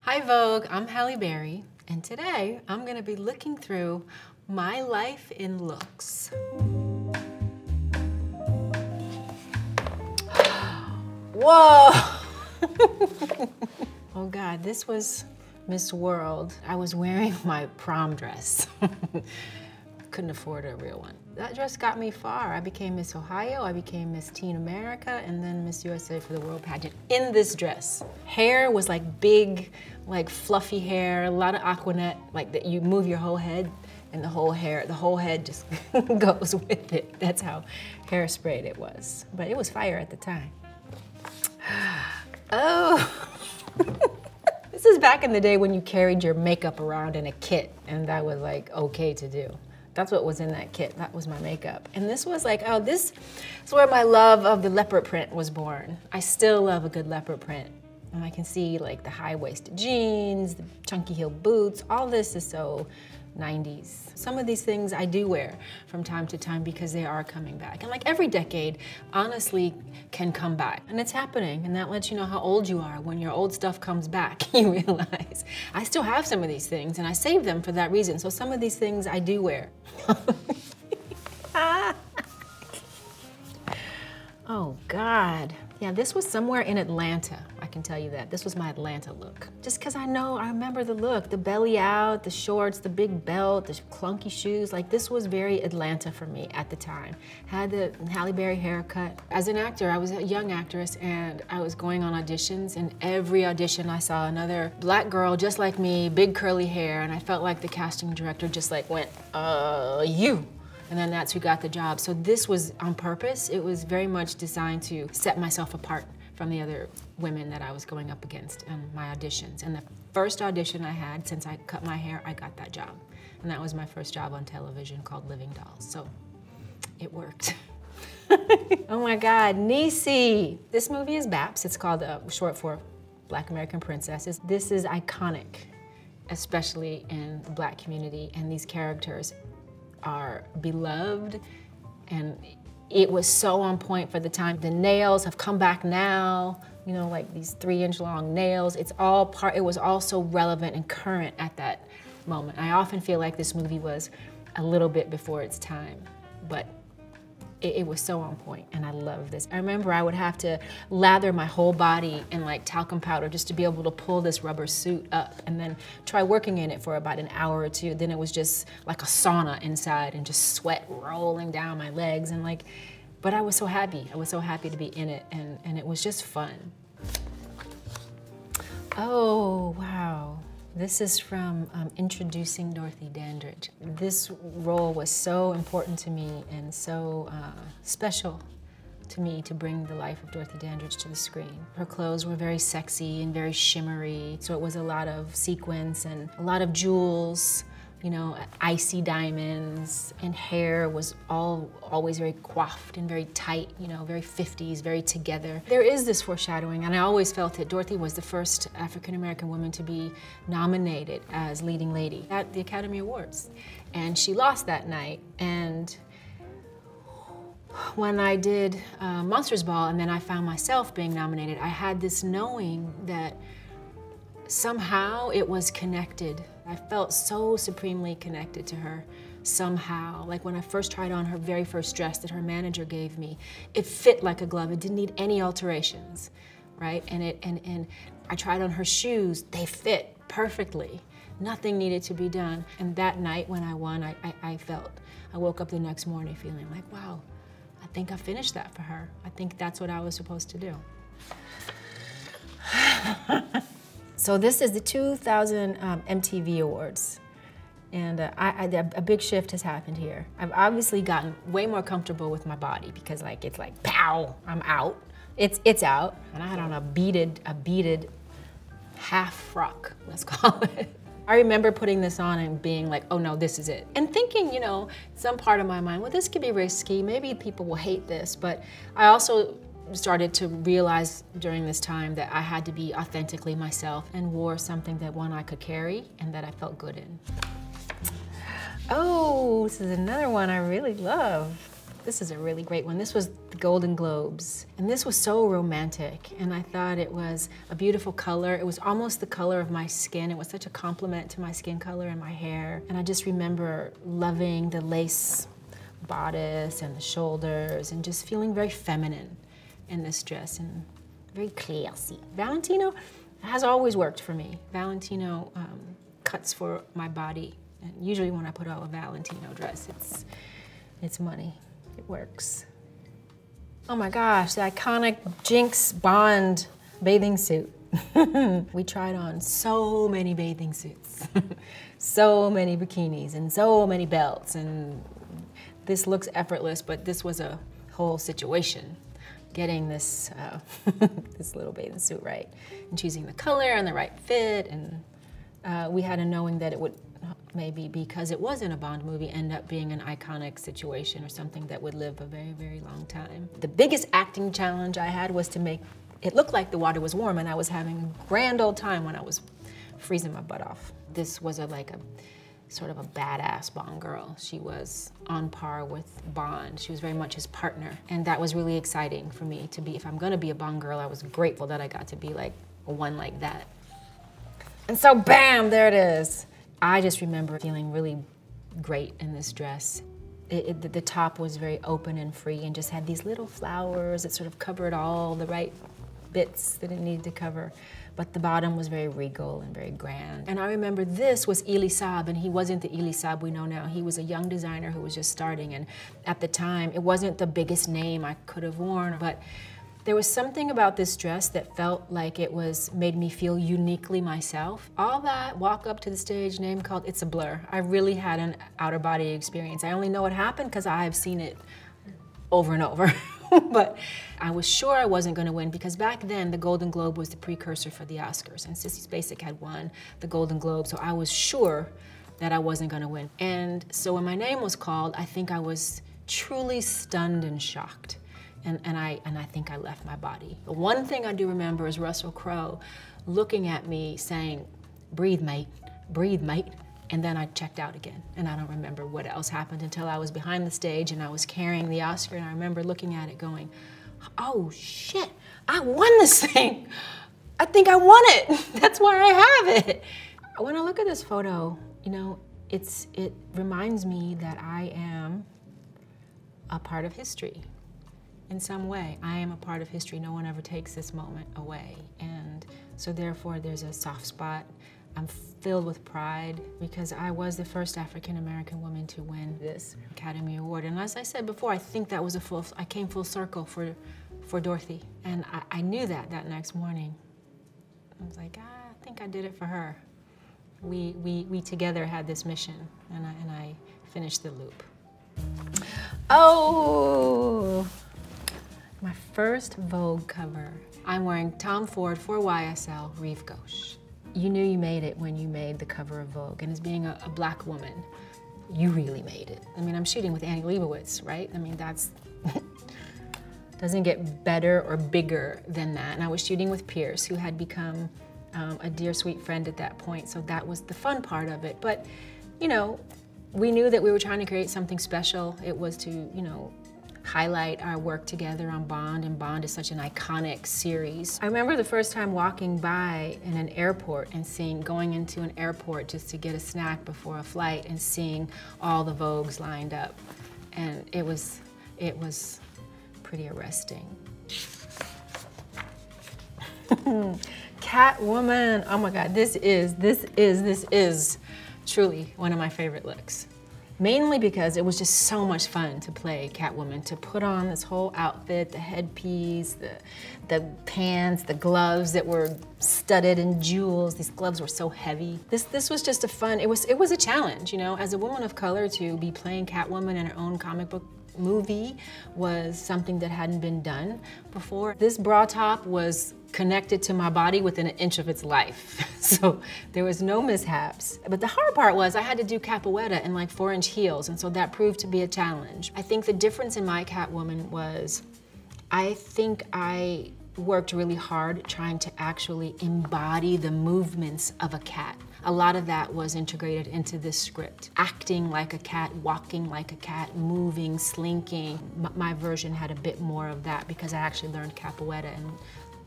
Hi Vogue, I'm Halle Berry, and today I'm gonna be looking through my life in looks. Whoa! Oh God, this was Miss World. I was wearing my prom dress. Couldn't afford a real one. That dress got me far. I became Miss Ohio, I became Miss Teen America, and then Miss USA for the World Pageant in this dress. Hair was like big, like fluffy hair, a lot of Aquanet, like that you move your whole head and the whole head just goes with it. That's how hairsprayed it was. But it was fire at the time. Oh. This is back in the day when you carried your makeup around in a kit, and that was like okay to do. That's what was in that kit. That was my makeup. And this was like, oh, this is where my love of the leopard print was born. I still love a good leopard print. And I can see like the high-waisted jeans, the chunky heel boots, all this is so 90s. Some of these things I do wear from time to time because they are coming back. And like every decade, honestly, can come back. And it's happening, and that lets you know how old you are. When your old stuff comes back, you realize, I still have some of these things, and I save them for that reason. So some of these things I do wear. Oh God. Yeah, this was somewhere in Atlanta, I can tell you that. This was my Atlanta look. Just because I remember the look, the belly out, the shorts, the big belt, the clunky shoes. Like this was very Atlanta for me at the time. Had the Halle Berry haircut. As an actor, I was a young actress and I was going on auditions, and every audition I saw another black girl just like me, big curly hair, and I felt like the casting director just like went, you. And then that's who got the job. So this was on purpose. It was very much designed to set myself apart from the other women that I was going up against in my auditions. And the first audition I had, since I cut my hair, I got that job. And that was my first job on television, called Living Dolls. So it worked. Oh my God, Niecy. This movie is BAPS. It's called short for Black American Princesses. This is iconic, especially in the Black community, and these characters are beloved, and it was so on point for the time. The nails have come back now, you know, like these 3-inch long nails. It was all so relevant and current at that moment. I often feel like this movie was a little bit before its time, but it was so on point, and I love this. I remember I would have to lather my whole body in like talcum powder just to be able to pull this rubber suit up, and then try working in it for about an hour or two. Then it was just like a sauna inside and just sweat rolling down my legs, and like, but I was so happy. I was so happy to be in it, and it was just fun. Oh, wow. This is from Introducing Dorothy Dandridge. This role was so important to me and so special to me to bring the life of Dorothy Dandridge to the screen. Her clothes were very sexy and very shimmery, so it was a lot of sequins and a lot of jewels, you know, icy diamonds, and hair was always very coiffed and very tight, you know, very 50s, very together. There is this foreshadowing, and I always felt that Dorothy was the first African-American woman to be nominated as leading lady at the Academy Awards. And she lost that night, and when I did Monsters Ball and then I found myself being nominated, I had this knowing that somehow it was connected. I felt so supremely connected to her somehow. Like when I first tried on her very first dress that her manager gave me, it fit like a glove. It didn't need any alterations, right? And I tried on her shoes. They fit perfectly. Nothing needed to be done. And that night when I won, I woke up the next morning feeling like, wow, I think I finished that for her. I think that's what I was supposed to do. So this is the 2000 MTV Awards, and a big shift has happened here. I've obviously gotten way more comfortable with my body because like it's like pow, I'm out. It's out, and I had on a beaded half frock, let's call it. I remember putting this on and being like, oh no, this is it. And thinking, you know, some part of my mind, well, this could be risky, maybe people will hate this, but I also started to realize during this time that I had to be authentically myself and wore something that I could carry and that I felt good in. Oh, this is another one I really love. This is a really great one. This was the Golden Globes. And this was so romantic. And I thought it was a beautiful color. It was almost the color of my skin. It was such a compliment to my skin color and my hair. And I just remember loving the lace bodice and the shoulders and just feeling very feminine in this dress and very classy. Valentino has always worked for me. Valentino cuts for my body. And usually when I put out a Valentino dress, it's money. It works. Oh my gosh, the iconic Jinx Bond bathing suit. We tried on so many bathing suits, so many bikinis, and so many belts. And this looks effortless, but this was a whole situation. Getting this, this little bathing suit right, and choosing the color and the right fit. And we had a knowing that it would, maybe because it wasn't a Bond movie, end up being an iconic situation or something that would live a very, very long time. The biggest acting challenge I had was to make it look like the water was warm, and I was having a grand old time when I was freezing my butt off. This was like a sort of a badass Bond girl. She was on par with Bond. She was very much his partner. And that was really exciting for me to be. If I'm gonna be a Bond girl, I was grateful that I got to be like one like that. And so bam, there it is. I just remember feeling really great in this dress. The top was very open and free and just had these little flowers that sort of covered all the right bits that it needed to cover. But the bottom was very regal and very grand. And I remember this was Elie Saab, and he wasn't the Elie Saab we know now. He was a young designer who was just starting, and at the time, it wasn't the biggest name I could have worn, but there was something about this dress that felt like it made me feel uniquely myself. All that walk up to the stage, name called, it's a blur. I really had an outer body experience. I only know what happened because I have seen it over and over. But I was sure I wasn't going to win because back then the Golden Globe was the precursor for the Oscars, and Sissy Spacek had won the Golden Globe, so I was sure that I wasn't going to win. And so when my name was called, I think I was truly stunned and shocked. And I think I left my body. The one thing I do remember is Russell Crowe looking at me saying, breathe, mate, and then I checked out again. And I don't remember what else happened until I was behind the stage and I was carrying the Oscar, and I remember looking at it going, oh shit, I won this thing. I think I won it. That's why I have it. When I look at this photo, you know, it reminds me that I am a part of history. In some way, I am a part of history. No one ever takes this moment away. And so therefore there's a soft spot. I'm filled with pride because I was the first African-American woman to win this Academy Award. And as I said before, I think that was I came full circle for Dorothy. And I knew that next morning. I was like, I think I did it for her. We together had this mission, and I finished the loop. Oh! My first Vogue cover. I'm wearing Tom Ford for YSL Rive Gauche. You knew you made it when you made the cover of Vogue, and as being a black woman, you really made it. I mean, I'm shooting with Annie Leibovitz, right? I mean, that's, doesn't get better or bigger than that. And I was shooting with Pierce, who had become a dear, sweet friend at that point, so that was the fun part of it. But, you know, we knew that we were trying to create something special. It was to, you know, highlight our work together on Bond, and Bond is such an iconic series. I remember the first time walking by in an airport and going into an airport just to get a snack before a flight and seeing all the Vogues lined up. And it was pretty arresting. Catwoman, oh my God, this is truly one of my favorite looks. Mainly because it was just so much fun to play Catwoman, to put on this whole outfit, the headpiece, the pants, the gloves that were studded in jewels. These gloves were so heavy. This was just a fun, it was a challenge, you know, as a woman of color to be playing Catwoman in her own comic book movie was something that hadn't been done before. This bra top was connected to my body within an inch of its life. So there was no mishaps. But the hard part was I had to do capoeira in like 4-inch heels, and so that proved to be a challenge. I think the difference in my Catwoman was I think I worked really hard trying to actually embody the movements of a cat. A lot of that was integrated into this script. Acting like a cat, walking like a cat, moving, slinking. My version had a bit more of that because I actually learned capoeira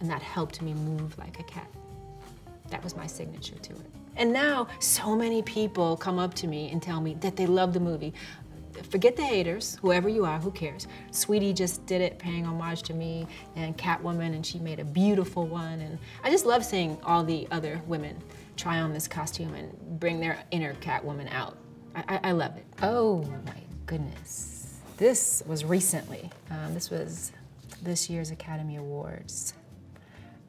and that helped me move like a cat. That was my signature to it. And now, so many people come up to me and tell me that they love the movie. Forget the haters, whoever you are, who cares? Sweetie just did it, paying homage to me, and Catwoman, and she made a beautiful one. And I just love seeing all the other women try on this costume and bring their inner Catwoman out. I love it. Oh my goodness. This was recently. This was this year's Academy Awards.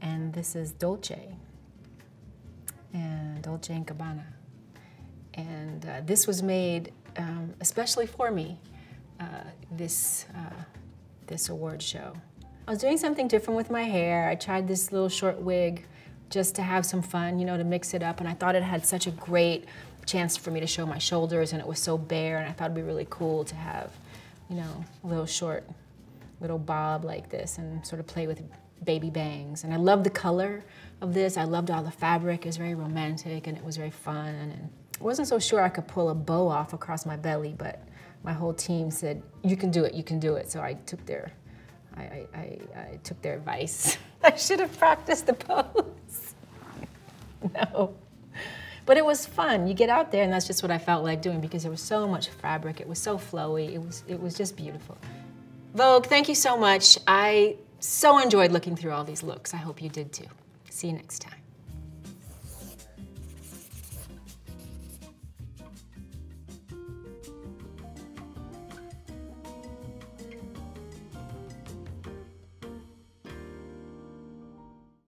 And this is Dolce. And Dolce & Gabbana. And this was made especially for me, this award show. I was doing something different with my hair. I tried this little short wig just to have some fun, you know, to mix it up, and I thought it had such a great chance for me to show my shoulders, and it was so bare, and I thought it'd be really cool to have, you know, a little short, little bob like this and sort of play with baby bangs. And I loved the color of this. I loved all the fabric. It was very romantic, and it was very fun. And I wasn't so sure I could pull a bow off across my belly, but my whole team said, you can do it, you can do it. So I took their, I took their advice. I should have practiced the pose. No. But it was fun. You get out there, and that's just what I felt like doing because there was so much fabric. It was so flowy. It was just beautiful. Vogue, thank you so much. I so enjoyed looking through all these looks. I hope you did too. See you next time.